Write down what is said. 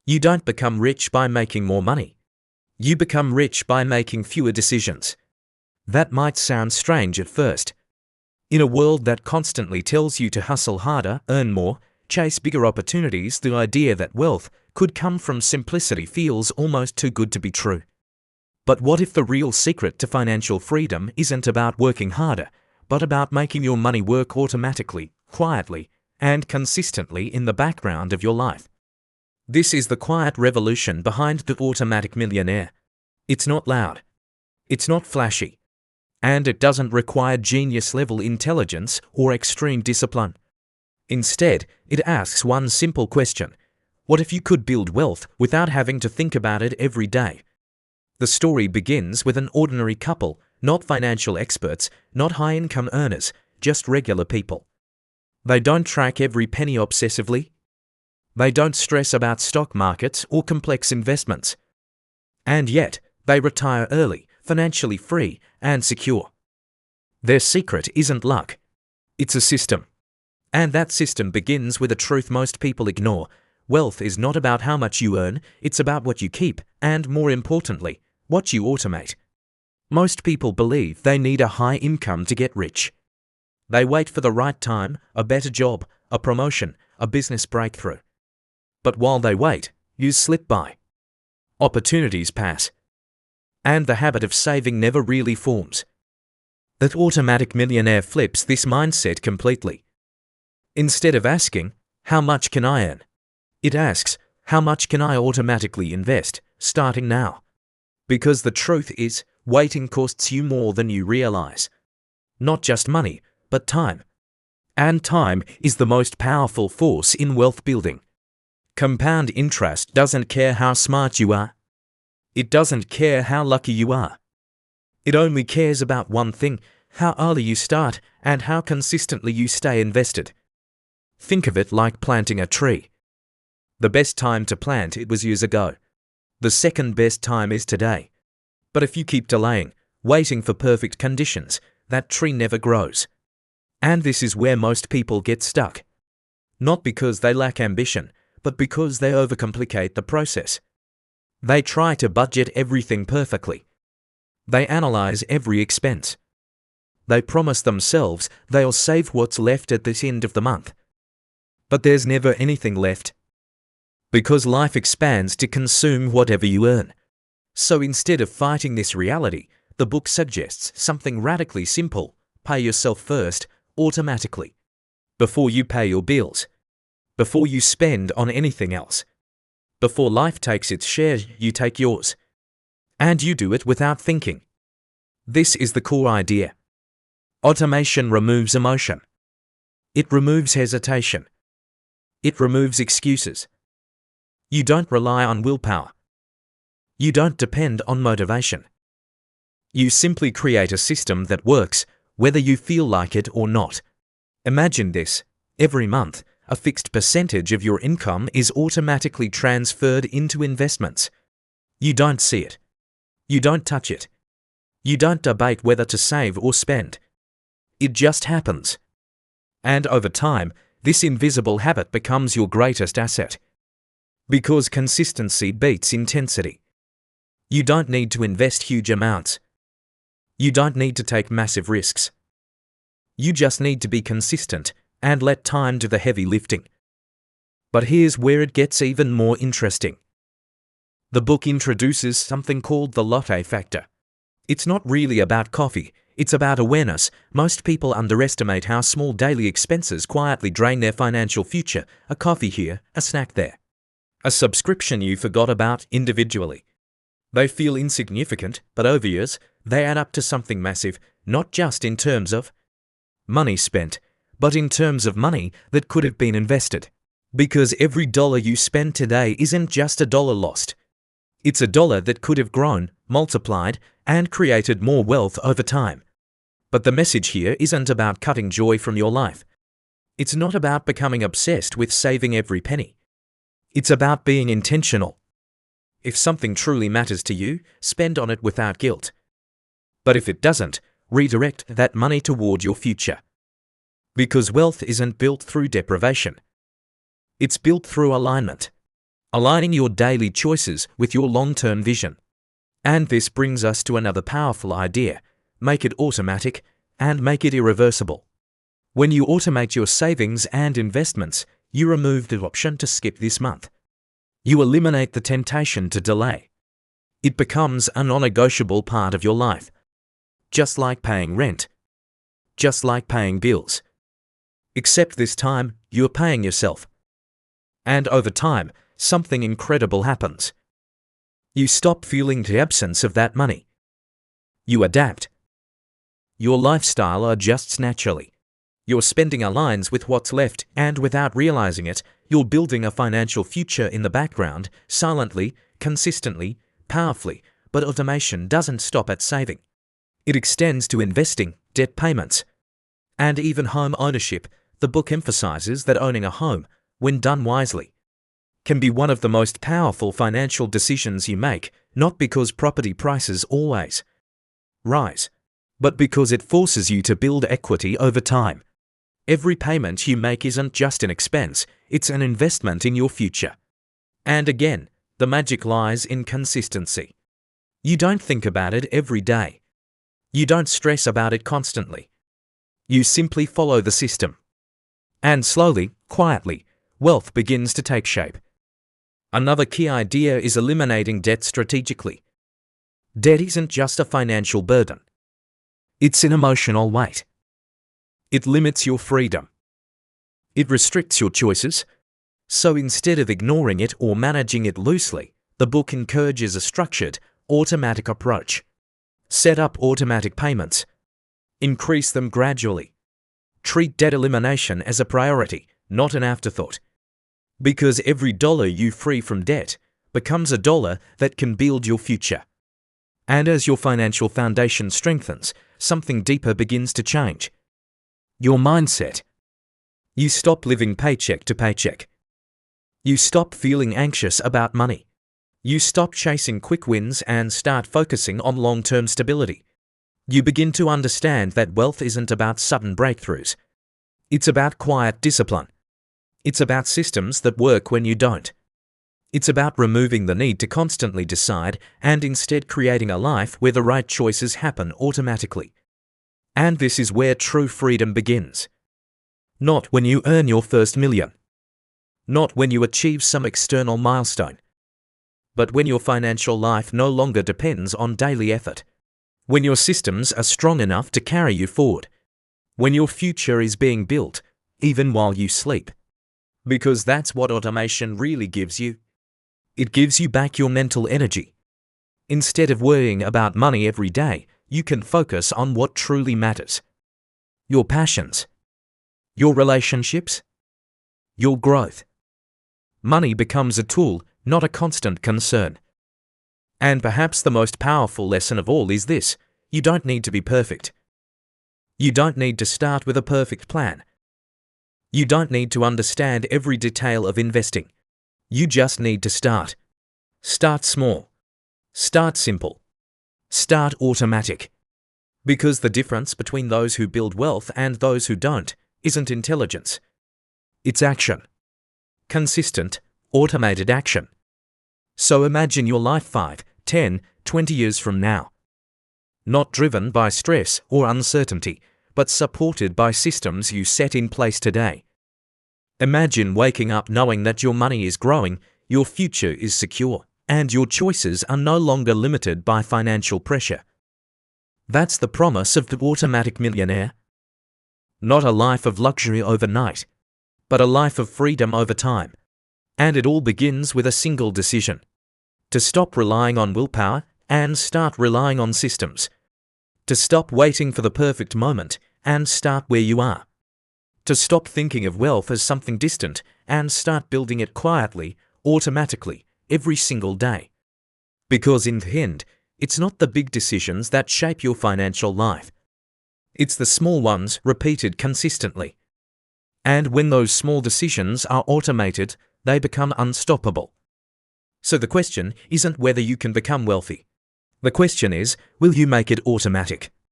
You don't become rich by making more money. You become rich by making fewer decisions. That might sound strange at first. In a world that constantly tells you to hustle harder, earn more, chase bigger opportunities, the idea that wealth could come from simplicity feels almost too good to be true. But what if the real secret to financial freedom isn't about working harder, but about making your money work automatically, quietly, and consistently in the background of your life? This is the quiet revolution behind the Automatic Millionaire. It's not loud. It's not flashy. And it doesn't require genius-level intelligence or extreme discipline. Instead, it asks one simple question: what if you could build wealth without having to think about it every day? The story begins with an ordinary couple, not financial experts, not high-income earners, just regular people. They don't track every penny obsessively. They don't stress about stock markets or complex investments. And yet, they retire early, financially free, and secure. Their secret isn't luck. It's a system. And that system begins with a truth most people ignore. Wealth is not about how much you earn, it's about what you keep, and more importantly, what you automate. Most people believe they need a high income to get rich. They wait for the right time, a better job, a promotion, a business breakthrough. But while they wait, years slip by. Opportunities pass. And the habit of saving never really forms. That Automatic Millionaire flips this mindset completely. Instead of asking, how much can I earn? It asks, how much can I automatically invest, starting now? Because the truth is, waiting costs you more than you realize. Not just money, but time. And time is the most powerful force in wealth building. Compound interest doesn't care how smart you are. It doesn't care how lucky you are. It only cares about one thing: how early you start and how consistently you stay invested. Think of it like planting a tree. The best time to plant it was years ago. The second best time is today. But if you keep delaying, waiting for perfect conditions, that tree never grows. And this is where most people get stuck. Not because they lack ambition, but because they overcomplicate the process. They try to budget everything perfectly. They analyze every expense. They promise themselves they'll save what's left at the end of the month. But there's never anything left. Because life expands to consume whatever you earn. So instead of fighting this reality, the book suggests something radically simple: pay yourself first, automatically. Before you pay your bills. Before you spend on anything else. Before life takes its share, you take yours. And you do it without thinking. This is the core idea. Automation removes emotion. It removes hesitation. It removes excuses. You don't rely on willpower. You don't depend on motivation. You simply create a system that works, whether you feel like it or not. Imagine this: every month, a fixed percentage of your income is automatically transferred into investments. You don't see it. You don't touch it. You don't debate whether to save or spend. It just happens. And over time, this invisible habit becomes your greatest asset. Because consistency beats intensity. You don't need to invest huge amounts. You don't need to take massive risks. You just need to be consistent and let time do the heavy lifting. But here's where it gets even more interesting. The book introduces something called the latte factor. It's not really about coffee, it's about awareness. Most people underestimate how small daily expenses quietly drain their financial future: a coffee here, a snack there. A subscription you forgot about individually. They feel insignificant, but over years, they add up to something massive, not just in terms of money spent, but in terms of money that could have been invested. Because every dollar you spend today isn't just a dollar lost. It's a dollar that could have grown, multiplied, and created more wealth over time. But the message here isn't about cutting joy from your life. It's not about becoming obsessed with saving every penny. It's about being intentional. If something truly matters to you, spend on it without guilt. But if it doesn't, redirect that money toward your future. Because wealth isn't built through deprivation. It's built through alignment. aligning your daily choices with your long-term vision. And this brings us to another powerful idea: make it automatic and make it irreversible. When you automate your savings and investments, you remove the option to skip this month. You eliminate the temptation to delay. It becomes a non-negotiable part of your life. Just like paying rent. Just like paying bills. Except this time, you are paying yourself. And over time, something incredible happens. You stop feeling the absence of that money. You adapt. Your lifestyle adjusts naturally. Your spending aligns with what's left, and without realizing it, you're building a financial future in the background, silently, consistently, powerfully. But automation doesn't stop at saving. It extends to investing, debt payments, and even home ownership. The book emphasizes that owning a home, when done wisely, can be one of the most powerful financial decisions you make, not because property prices always rise, but because it forces you to build equity over time. Every payment you make isn't just an expense, it's an investment in your future. And again, the magic lies in consistency. You don't think about it every day. You don't stress about it constantly. You simply follow the system. And slowly, quietly, wealth begins to take shape. Another key idea is eliminating debt strategically. Debt isn't just a financial burden. It's an emotional weight. It limits your freedom. It restricts your choices. So instead of ignoring it or managing it loosely, the book encourages a structured, automatic approach. Set up automatic payments. Increase them gradually. Treat debt elimination as a priority, not an afterthought. Because every dollar you free from debt becomes a dollar that can build your future. And as your financial foundation strengthens, something deeper begins to change. Your mindset. You stop living paycheck to paycheck. You stop feeling anxious about money. You stop chasing quick wins and start focusing on long-term stability. You begin to understand that wealth isn't about sudden breakthroughs. It's about quiet discipline. It's about systems that work when you don't. It's about removing the need to constantly decide and instead creating a life where the right choices happen automatically. And this is where true freedom begins. Not when you earn your first million. Not when you achieve some external milestone. But when your financial life no longer depends on daily effort. When your systems are strong enough to carry you forward. When your future is being built, even while you sleep. Because that's what automation really gives you. It gives you back your mental energy. Instead of worrying about money every day, you can focus on what truly matters. Your passions. Your relationships. Your growth. Money becomes a tool, not a constant concern. And perhaps the most powerful lesson of all is this: you don't need to be perfect. You don't need to start with a perfect plan. You don't need to understand every detail of investing. You just need to start. Start small. Start simple. Start automatic. Because the difference between those who build wealth and those who don't isn't intelligence. It's action. Consistent, automated action. So imagine your life 5, 10, 20 years from now. Not driven by stress or uncertainty, but supported by systems you set in place today. Imagine waking up knowing that your money is growing, your future is secure, and your choices are no longer limited by financial pressure. That's the promise of the Automatic Millionaire. Not a life of luxury overnight, but a life of freedom over time. And it all begins with a single decision: to stop relying on willpower and start relying on systems. To stop waiting for the perfect moment and start where you are. To stop thinking of wealth as something distant and start building it quietly, automatically, every single day. Because in the end, it's not the big decisions that shape your financial life. It's the small ones repeated consistently. And when those small decisions are automated, they become unstoppable. So the question isn't whether you can become wealthy. The question is, will you make it automatic?